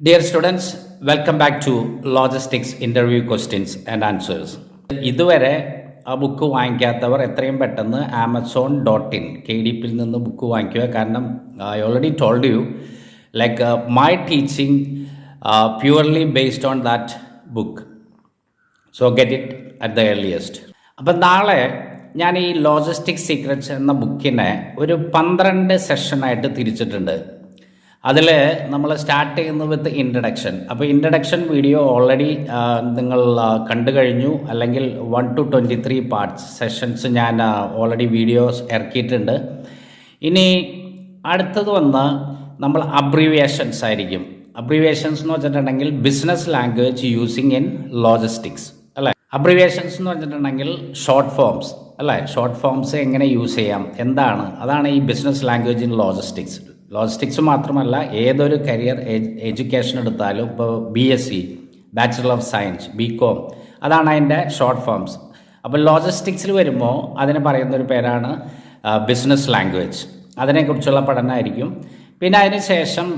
Dear students, welcome back to Logistics Interview Questions and Answers. ഇതുവരെ ആ book വാങ്ങിക്കാത്തവർ എത്രയും പെട്ടെന്ന് Amazon.in KDP-ൽ നിന്ന് ബുക്ക് വാങ്ങിക്കുക. കാരണം I already told you, like my teaching purely based on that book. So get it at the earliest. അപ്പം നാളെ ഞാൻ ഈ ലോജിസ്റ്റിക്സ് സീക്രറ്റ്സ് എന്ന ബുക്കിനെ ഒരു 12 സെഷനായിട്ട് തിരിച്ചിട്ടുണ്ട്. അതിൽ നമ്മൾ സ്റ്റാർട്ട് ചെയ്യുന്നത് വിത്ത് ഇൻട്രഡക്ഷൻ. അപ്പോൾ ഇൻട്രഡക്ഷൻ വീഡിയോ ഓൾറെഡി നിങ്ങൾ കണ്ടു കഴിഞ്ഞു, അല്ലെങ്കിൽ 1 to 23 പാർട്സ് സെഷൻസ് ഞാൻ ഓൾറെഡി വീഡിയോസ് ഇറക്കിയിട്ടുണ്ട്. ഇനി അടുത്തത് വന്ന് നമ്മൾ അബ്രീവിയേഷൻസ് ആയിരിക്കും. അബ്രീവിയേഷൻസ് എന്ന് വെച്ചിട്ടുണ്ടെങ്കിൽ business language using in logistics അല്ലേ. അബ്രീവിയേഷൻസ് എന്ന് വെച്ചിട്ടുണ്ടെങ്കിൽ ഷോർട്ട് ഫോംസ് അല്ലേ. ഷോർട്ട് ഫോംസ് എങ്ങനെ യൂസ് ചെയ്യാം, എന്താണ്, അതാണ് ഈ business language in logistics. Logistics മാത്രമല്ല, ഏതൊരു കരിയർ എഡ്യൂക്കേഷൻ എടുത്താലും ഇപ്പോൾ BSc, bachelor of science, BCom, അതാണ് അതിൻ്റെ ഷോർട്ട് ഫോംസ്. അപ്പോൾ ലോജിസ്റ്റിക്സിൽ വരുമ്പോൾ അതിന് പറയുന്നൊരു പേരാണ് ബിസിനസ് ലാംഗ്വേജ്. അതിനെക്കുറിച്ചുള്ള പഠനമായിരിക്കും. പിന്നെ അതിന് ശേഷം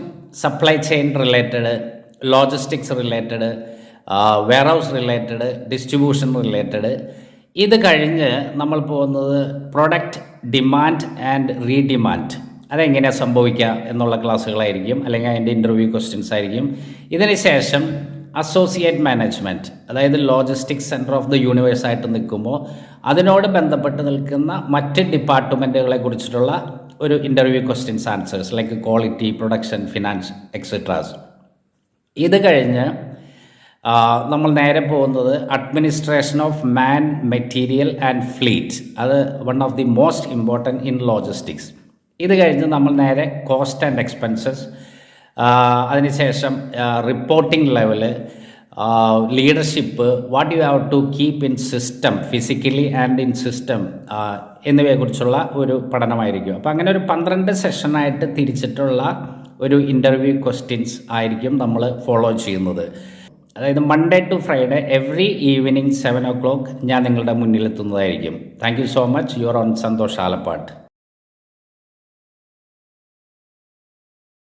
supply chain related, logistics related, warehouse related, distribution related. ഇത് കഴിഞ്ഞ് നമ്മൾ പോകുന്നത് പ്രൊഡക്റ്റ് ഡിമാൻഡ് ആൻഡ് റീഡിമാൻഡ്, അതെങ്ങനെയാണ് സംഭവിക്കുക എന്നുള്ള ക്ലാസ്സുകളായിരിക്കും, അല്ലെങ്കിൽ അതിൻ്റെ ഇൻ്റർവ്യൂ ക്വസ്റ്റ്യൻസ് ആയിരിക്കും. ഇതിന് ശേഷം അസോസിയേറ്റ് മാനേജ്മെൻറ്റ്, അതായത് logistics centre of the universe ആയിട്ട് നിൽക്കുമ്പോൾ അതിനോട് ബന്ധപ്പെട്ട് നിൽക്കുന്ന മറ്റ് ഡിപ്പാർട്ട്മെൻറ്റുകളെ കുറിച്ചിട്ടുള്ള ഒരു interview questions answers, like quality, production, finance, etceteras. ഇത് കഴിഞ്ഞ് നമ്മൾ നേരെ പോകുന്നത് administration of man, material and fleet. അത് one of the most important in logistics. ഇത് കഴിഞ്ഞ് നമ്മൾ നേരെ കോസ്റ്റ് ആൻഡ് എക്സ്പെൻസസ്, അതിനുശേഷം reporting level, leadership, what you have to keep in system, physically and in system എന്നിവയെക്കുറിച്ചുള്ള ഒരു പഠനമായിരിക്കും. അപ്പോൾ അങ്ങനെ ഒരു 12 സെഷനായിട്ട് തിരിച്ചിട്ടുള്ള ഒരു ഇൻ്റർവ്യൂ ക്വസ്റ്റ്യൻസ് ആയിരിക്കും നമ്മൾ ഫോളോ ചെയ്യുന്നത്. അതായത് Monday to Friday every evening 7 o'clock ഞാൻ നിങ്ങളുടെ മുന്നിലെത്തുന്നതായിരിക്കും. Thank you so much. Your own Santhosh Alappad.